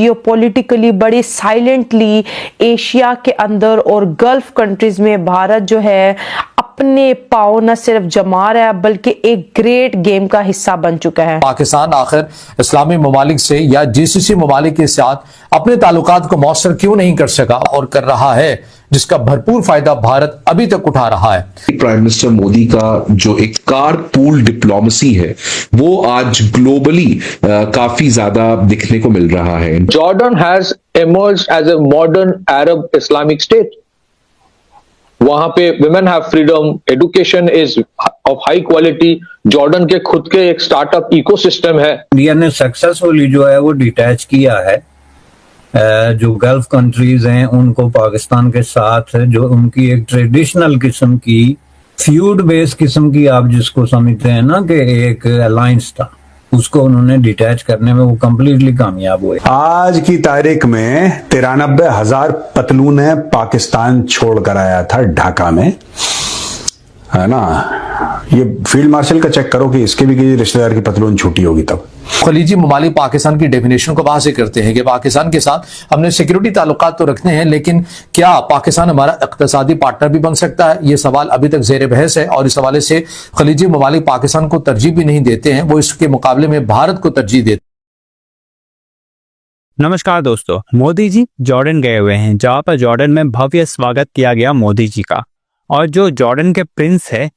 Geopolitically बड़े silently Asia के अंदर और गल्फ कंट्रीज में भारत जो है अपने पाँव न सिर्फ जमा रहा है बल्कि एक ग्रेट गेम का हिस्सा बन चुका है। पाकिस्तान आखिर इस्लामी ममालिक से या जीसीसी ममालिक के साथ अपने ताल्लुकात को मौसर क्यों नहीं कर सका और कर रहा है, जिसका भरपूर फायदा भारत अभी तक उठा रहा है। प्राइम मिनिस्टर मोदी का जो एक कार पूल डिप्लोमेसी है वो आज ग्लोबली काफी ज्यादा दिखने को मिल रहा है। Jordan has emerged as a modern Arab Islamic state. वहां पे women have freedom, education is of high quality. Jordan के खुद के एक स्टार्टअप इकोसिस्टम है। इंडिया ने सक्सेसफुली जो है वो डिटैच किया है जो गल्फ कंट्रीज हैं उनको पाकिस्तान के साथ, जो उनकी एक ट्रेडिशनल किस्म की फ्यूड बेस्ड किस्म की आप जिसको समझते हैं ना कि एक अलायंस था, उसको उन्होंने डिटैच करने में वो कंप्लीटली कामयाब हुए। आज की तारीख में 93,000 पतलूनें पाकिस्तान छोड़कर आया था ढाका में, है ना। ये फील्ड मार्शल का चेक करो कि इसके भी किसी रिश्तेदार की पतलून छूटी होगी तब। खलीजी ममालिक पाकिस्तान की डेफिनेशन को वाज़ेह करते हैं कि पाकिस्तान के साथ हमने सिक्योरिटी ताल्लुकात तो रखने हैं, लेकिन क्या पाकिस्तान हमारा इक़्तिसादी पार्टनर भी बन सकता है? ये सवाल अभी तक ज़ेर बहस है और इस हवाले से खलीजी ममालिक पाकिस्तान को तरजीह भी नहीं देते हैं, वो इसके मुकाबले में भारत को तरजीह देते हैं। नमस्कार दोस्तों, मोदी जी जॉर्डन गए हुए हैं, जहां पर जॉर्डन में भव्य स्वागत किया गया मोदी जी का। और जो जॉर्डन के प्रिंस है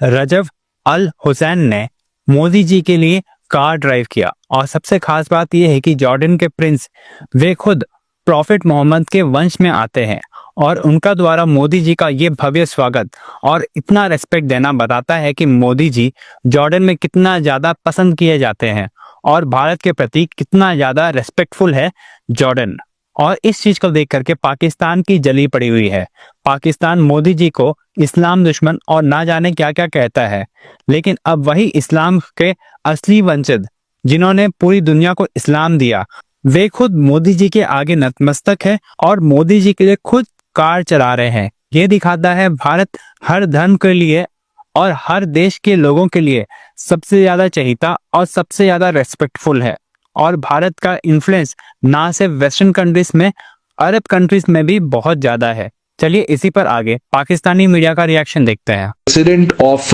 रजब अल हुसैन ने मोदी जी के लिए कार ड्राइव किया। और सबसे खास बात यह है कि जॉर्डन के प्रिंस वे खुद प्रॉफिट मोहम्मद के वंश में आते हैं और उनका द्वारा मोदी जी का ये भव्य स्वागत और इतना रेस्पेक्ट देना बताता है कि मोदी जी जॉर्डन में कितना ज़्यादा पसंद किए जाते हैं और भारत के प्रति कितना ज़्यादा रेस्पेक्टफुल है जॉर्डन। और इस चीज़ को देख करके पाकिस्तान की जली पड़ी हुई है। पाकिस्तान मोदी जी को इस्लाम दुश्मन और ना जाने क्या क्या कहता है, लेकिन अब वही इस्लाम के असली वंशज जिन्होंने पूरी दुनिया को इस्लाम दिया, वे खुद मोदी जी के आगे नतमस्तक है और मोदी जी के लिए खुद कार चला रहे हैं। ये दिखाता है भारत हर धर्म के लिए और हर देश के लोगों के लिए सबसे ज्यादा चहीता और सबसे ज्यादा रेस्पेक्टफुल है। और भारत का इन्फ्लुएंस ना सिर्फ वेस्टर्न कंट्रीज में, अरब कंट्रीज में भी बहुत ज्यादा है। चलिए इसी पर आगे पाकिस्तानी मीडिया का रिएक्शन देखते हैं। प्रेसिडेंट ऑफ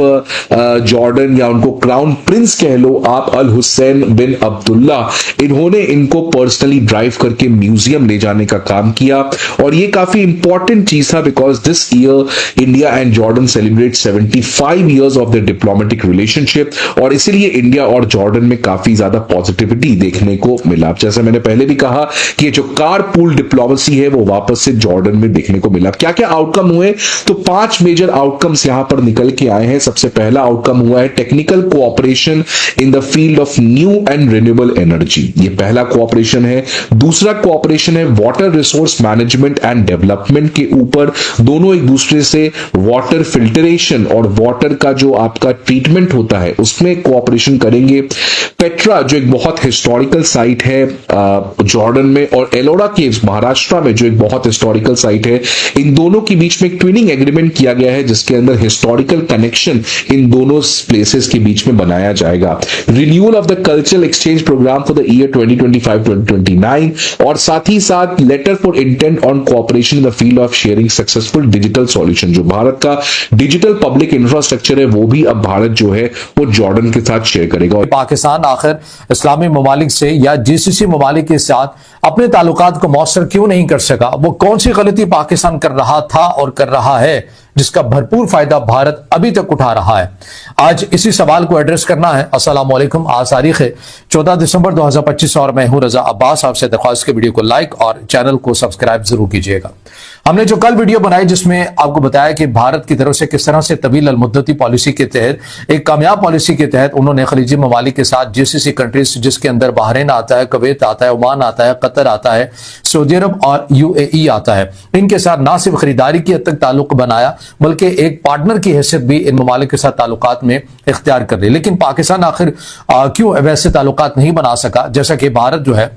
जॉर्डन या उनको क्राउन प्रिंस कह लो आप, अल हुसैन बिन अब्दुल्ला, इन्होंने इनको पर्सनली ड्राइव करके म्यूजियम ले जाने का काम किया। और ये काफी इंपॉर्टेंट चीज था because this year India and Jordan celebrate 75 years of the diplomatic relationship, और इसीलिए इंडिया और जॉर्डन में काफी ज्यादा पॉजिटिविटी देखने को मिला। जैसे मैंने पहले भी कहा कि ये जो कार पूल डिप्लोमेसी है वो वापस से जॉर्डन में देखने को मिला। क्या क्या आउटकम हुए, तो 5 मेजर आउटकम्स यहां पर निकल के आए हैं। सबसे पहला आउटकम हुआ है technical cooperation in the field of new and renewable energy, ये पहला कोऑपरेशन है। दूसरा कोऑपरेशन है water resource management and development के ऊपर, दोनों एक दूसरे से वाटर फिल्टरेशन और वाटर का जो आपका ट्रीटमेंट होता है उसमें कोऑपरेशन करेंगे। पेट्रा जो एक बहुत हिस्टोरिकल साइट है जॉर्डन में, और एलोरा केव्स महाराष्ट्र में जो एक बहुत हिस्टोरिकल साइट है, इन दोनों के बीच में एक ट्विनिंग एग्रीमेंट किया गया है जिसके अंदर हिस्टोरिकल कनेक्शन इन दोनों प्लेसेस के बीच में बनाया जाएगा। Renewal of the cultural exchange program for the year 2025-2029, और साथ ही साथ letter for intent on cooperation in the field of sharing successful digital solution. जो भारत का डिजिटल पब्लिक इंफ्रास्ट्रक्चर है वो भी अब भारत जो है वो जॉर्डन के साथ शेयर करेगा। पाकिस्तान आखिर इस्लामी ममालिक से या जीसीसी ममालिक के साथ अपने ताल्लुकात को मौसर क्यों नहीं कर सका? वो कौन सी गलती पाकिस्तान कर रहा था और कर रहा है जिसका भरपूर फायदा भारत अभी तक उठा रहा है? आज इसी सवाल को एड्रेस करना है। अस्सलाम वालेकुम। आज तारीख है 14 दिसंबर 2025 और मैं हूं रजा अब्बास। आपसे दरख्वास्त के वीडियो को लाइक और चैनल को सब्सक्राइब जरूर कीजिएगा। हमने जो कल वीडियो बनाई जिसमें आपको बताया कि भारत की तरफ से किस तरह से तवील अल मुद्दती पॉलिसी के तहत, एक कामयाब पॉलिसी के तहत उन्होंने खलीजी ममालिक के साथ जीसीसी कंट्रीज जिसके अंदर बहरीन आता है, कुवैत आता है, ओमान आता है, कतर आता है, सऊदी अरब और यूएई आता है, इनके साथ ना सिर्फ खरीदारी की हद तक ताल्लुक बनाया बल्कि एक पार्टनर की हैसियत भी इन ममालिक के साथ ताल्लुकात में इख्तियार कर रही। लेकिन पाकिस्तान आखिर क्यों वैसे ताल्लुकात नहीं बना सका? जैसा कि भारत जो है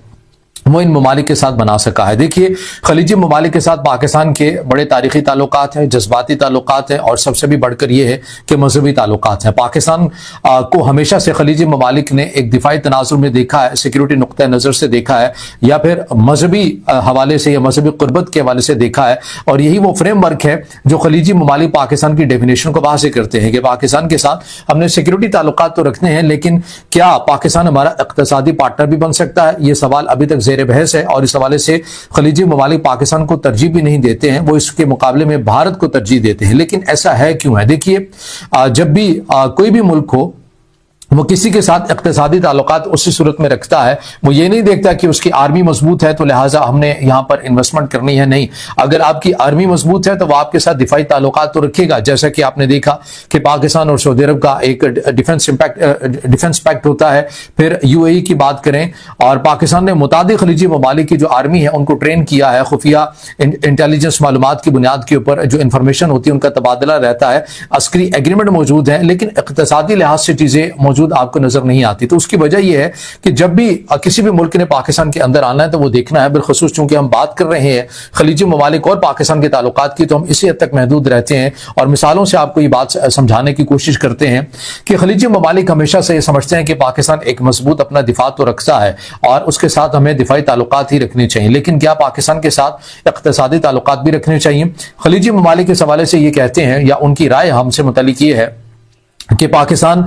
वो इन ममालिक के साथ बना सका है। देखिए, खलीजी ममालिक के साथ पाकिस्तान के बड़े तारीखी ताल्लुकात हैं, जज्बाती ताल्लुकात हैं, और सबसे भी बढ़कर ये है कि मजहबी ताल्लुकात हैं। पाकिस्तान को हमेशा से खलीजी ममालिक ने एक दिफाई तनाजुर में देखा है, सिक्योरिटी नुक्ता नज़र से देखा है, या फिर मजहबी हवाले से या मजहबी कुर्बत के हवाले से देखा है। और यही वो फ्रेमवर्क है जो खलीजी ममालिक पाकिस्तान की डेफिनेशन को वाज़ेह करते हैं कि पाकिस्तान के साथ हमने सिक्योरिटी ताल्लुकात तो रखने हैं, लेकिन क्या पाकिस्तान हमारा इक़्तिसादी पार्टनर भी बन सकता है? ये सवाल अभी तक ज़ेर बहस है, और इस हवाले से खलीजी ममालिक पाकिस्तान को तरजीह भी नहीं देते हैं, वो इसके मुकाबले में भारत को तरजीह देते हैं। लेकिन ऐसा है क्यों है? देखिए, जब भी कोई भी मुल्क हो, वो किसी के साथ इक़्तिसादी ताल्लुकात उसी सूरत में रखता है, वो ये नहीं देखता कि उसकी आर्मी मजबूत है तो लिहाजा हमने यहां पर इन्वेस्टमेंट करनी है। नहीं, अगर आपकी आर्मी मजबूत है तो वो आपके साथ दिफाई ताल्लुकात तो रखेगा। जैसा कि आपने देखा कि पाकिस्तान और सऊदी अरब का एक डिफेंस पैक्ट होता है। फिर यूएई की बात करें, और पाकिस्तान ने मुतादिक खलीजी ममालिक की जो आर्मी है उनको ट्रेन किया है, खुफिया इंटेलिजेंस मालूमात की बुनियाद के ऊपर जो इंफॉर्मेशन होती है उनका तबादला रहता है, अस्करी एग्रीमेंट मौजूद है, लेकिन इक़्तिसादी लिहाज से चीजें मौजूद आपको नजर नहीं आती। तो उसकी वजह यह है कि जब भी किसी भी मुल्क ने पाकिस्तान के अंदर आना है तो वो देखना है, बिलखुसूस चूंकि हम बात कर रहे हैं खलीजी ममालिक और पाकिस्तान के ताल्लुकात की, तो हम इसी हद तक महदूद रहते हैं और मिसालों से आपको ये बात समझाने की कोशिश करते हैं कि खलीजी ममालिक हमेशा से ये समझते हैं कि पाकिस्तान एक मजबूत अपना दिफा तो रखता है और उसके साथ हमें दिफाई ताल्लुकात ही रखने चाहिए, लेकिन क्या पाकिस्तान के साथ इक़्तिसादी ताल्लुकात भी रखने चाहिए? खलीजी ममालिक इस हवाले से ये कहते हैं, या उनकी राय हमसे मुतालिक ये है कि पाकिस्तान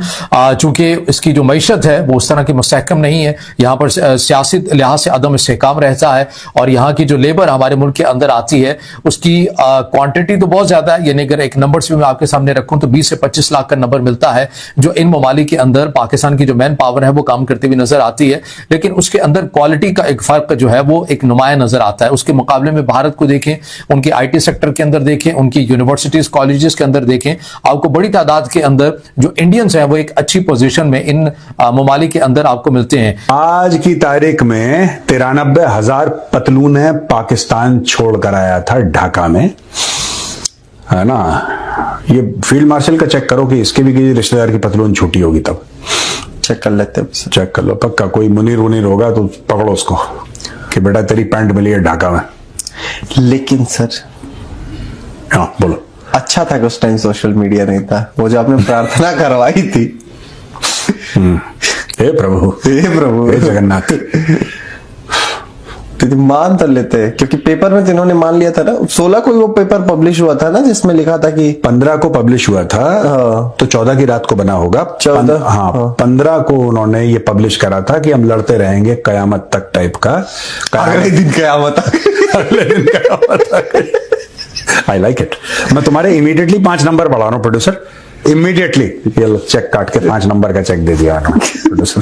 चूंकि इसकी जो मईशत है वो उस तरह की मुस्तहकम नहीं है, यहाँ पर सियासी लिहाज से अदम इस्तेहकाम रहता है, और यहाँ की जो लेबर हमारे मुल्क के अंदर आती है उसकी क्वांटिटी तो बहुत ज़्यादा है। यानी अगर एक नंबर्स भी मैं आपके सामने रखूँ तो 20 से 25 लाख का नंबर मिलता है जो इन ममालिक के अंदर पाकिस्तान की जो मैन पावर है वो काम करती हुई नजर आती है, लेकिन उसके अंदर क्वालिटी का एक फ़र्क जो है वो एक नुमाया नजर आता है। उसके मुकाबले में भारत को देखें, उनकी IT सेक्टर के अंदर देखें, उनकी यूनिवर्सिटीज़ कॉलेजेस के अंदर देखें, आपको बड़ी तादाद के अंदर जो इंडियंस हैं वो एक अच्छी पोजीशन में इन ममालिक के अंदर आपको मिलते हैं। आज की तारीख में 93,000 पतलूनें पाकिस्तान छोड़कर आया था ढाका में, है ना। ये फील्ड मार्शल का चेक करो कि इसके भी किसी रिश्तेदार की पतलून छूटी होगी, तब चेक कर लेते हैं। चेक कर लो, पक्का कोई मुनीर वनीर होगा तो पकड़ो उसको कि बेटा तेरी पैंट मिली है ढाका में। लेकिन सर, हाँ बोलो। अच्छा था कि उस टाइम सोशल मीडिया नहीं था, वो जो आपने प्रार्थना करवाई थी। हे प्रभु, हे प्रभु, हे जगन्नाथ, तो मान तो लेते हैं, क्योंकि पेपर में जिन्होंने मान लिया था ना, 16 को वो पेपर पब्लिश हुआ था ना जिसमें लिखा था कि 15 को पब्लिश हुआ था। हाँ। तो 14 की रात को बना होगा। 14, हाँ, 15 को उन्होंने ये पब्लिश करा था कि हम लड़ते रहेंगे कयामत तक टाइप का। अगले दिन कयामत अगले दिन कयामत। I like it. मैं तुम्हारे इमीडिएटली 5 नंबर बढ़ा रहा हूँ प्रोड्यूसर, इमीडिएटली। ये चेक काट के 5 नंबर का चेक दे दिया प्रोड्यूसर।